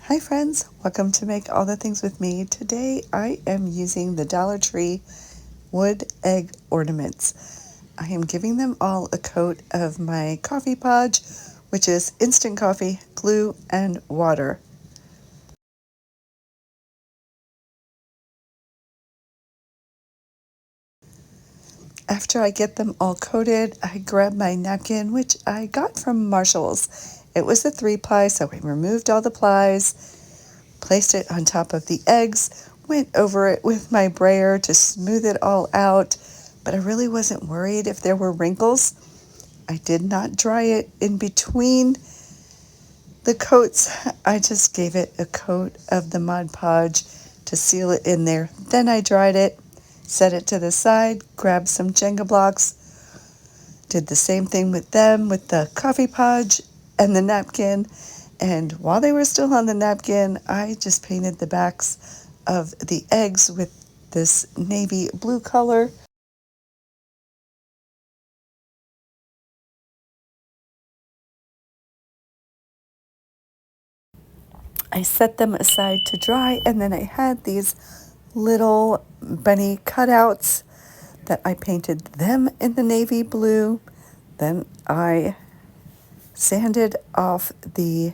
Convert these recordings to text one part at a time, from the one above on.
Hi friends, welcome to Make All the Things with me. Today I am using the Dollar Tree wood egg ornaments. I am giving them all a coat of my coffee podge, which is instant coffee, glue, and water. After I get them all coated, I grab my napkin, which I got from Marshals. It was a 3-ply, so I removed all the plies, placed it on top of the eggs, went over it with my brayer to smooth it all out, but I really wasn't worried if there were wrinkles. I did not dry it in between the coats. I just gave it a coat of the Mod Podge to seal it in there. Then I dried it, set it to the side, grabbed some Jenga blocks, did the same thing with them with the coffee podge and the napkin. And while they were still on the napkin, I just painted the backs of the eggs with this navy blue color. I set them aside to dry, and then I had these little bunny cutouts that I painted them in the navy blue. Then I sanded off the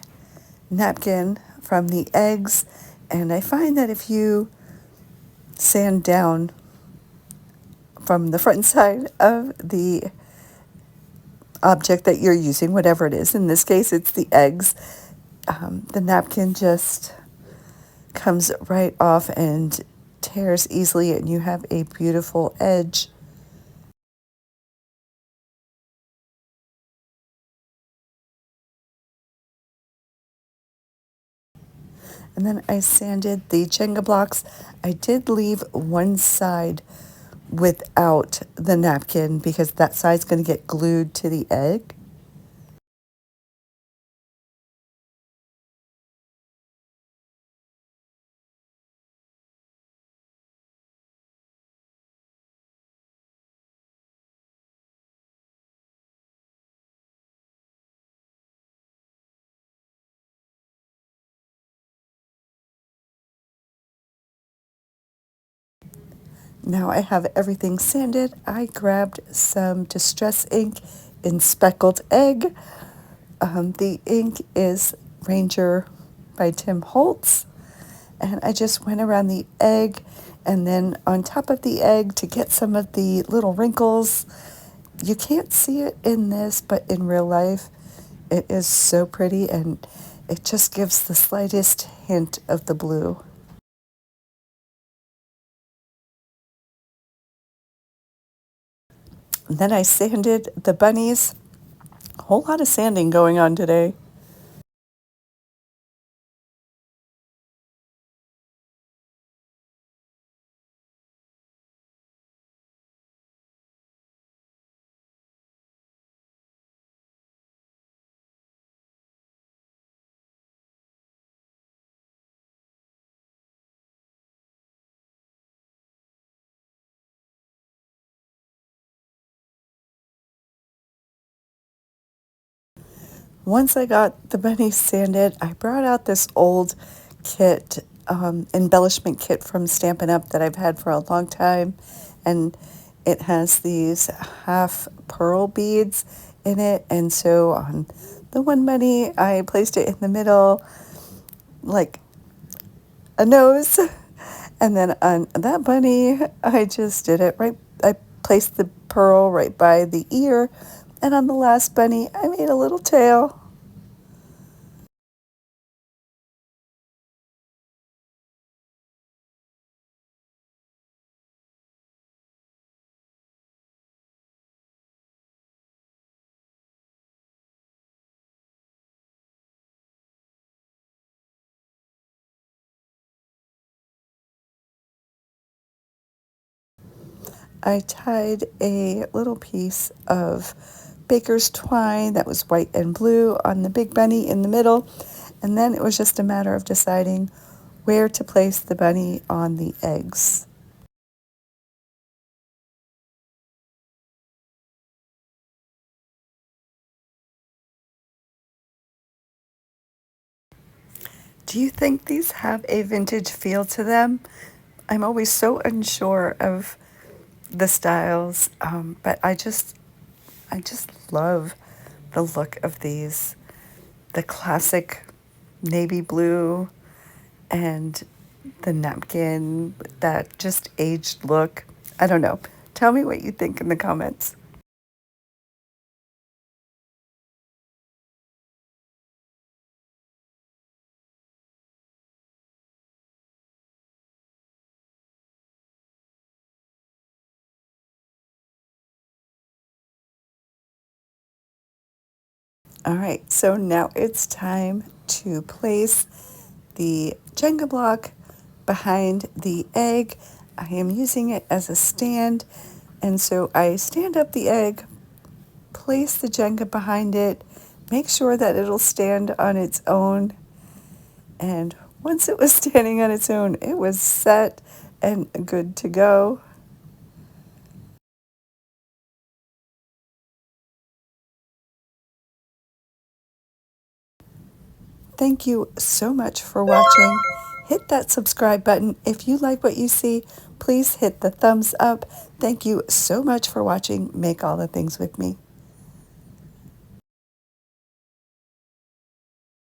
napkin from the eggs, and I find that if you sand down from the front side of the object that you're using, whatever it is, in this case it's the eggs, the napkin just comes right off and tears easily, and you have a beautiful edge. And then I sanded the Jenga blocks. I did leave one side without the napkin because that side's going to get glued to the egg. Now I have everything sanded. I grabbed some Distress ink in Speckled Egg. The ink is Ranger by Tim Holtz. And I just went around the egg and then on top of the egg to get some of the little wrinkles. You can't see it in this, but in real life, it is so pretty, and it just gives the slightest hint of the blue. And then I sanded the bunnies. A whole lot of sanding going on today. Once I got the bunnies sanded, I brought out this old kit, embellishment kit from Stampin' Up! That I've had for a long time. And it has these half pearl beads in it. And so on the one bunny, I placed it in the middle like a nose. And then on that bunny, I just did it right. I placed the pearl right by the ear. And on the last bunny, I made a little tail. I tied a little piece of baker's twine that was white and blue on the big bunny in the middle, and then it was just a matter of deciding where to place the bunny on the eggs. Do you think these have a vintage feel to them? I'm always so unsure of the styles, but I just love the look of these. The classic navy blue and the napkin, that just aged look. I don't know. Tell me what you think in the comments. All right, so now it's time to place the Jenga block behind the egg. I am using it as a stand, and so I stand up the egg, place the Jenga behind it, make sure that it'll stand on its own, and once it was standing on its own, it was set and good to go. Thank you so much for watching. Hit that subscribe button. If you like what you see, please hit the thumbs up. Thank you so much for watching Make All the Things with me.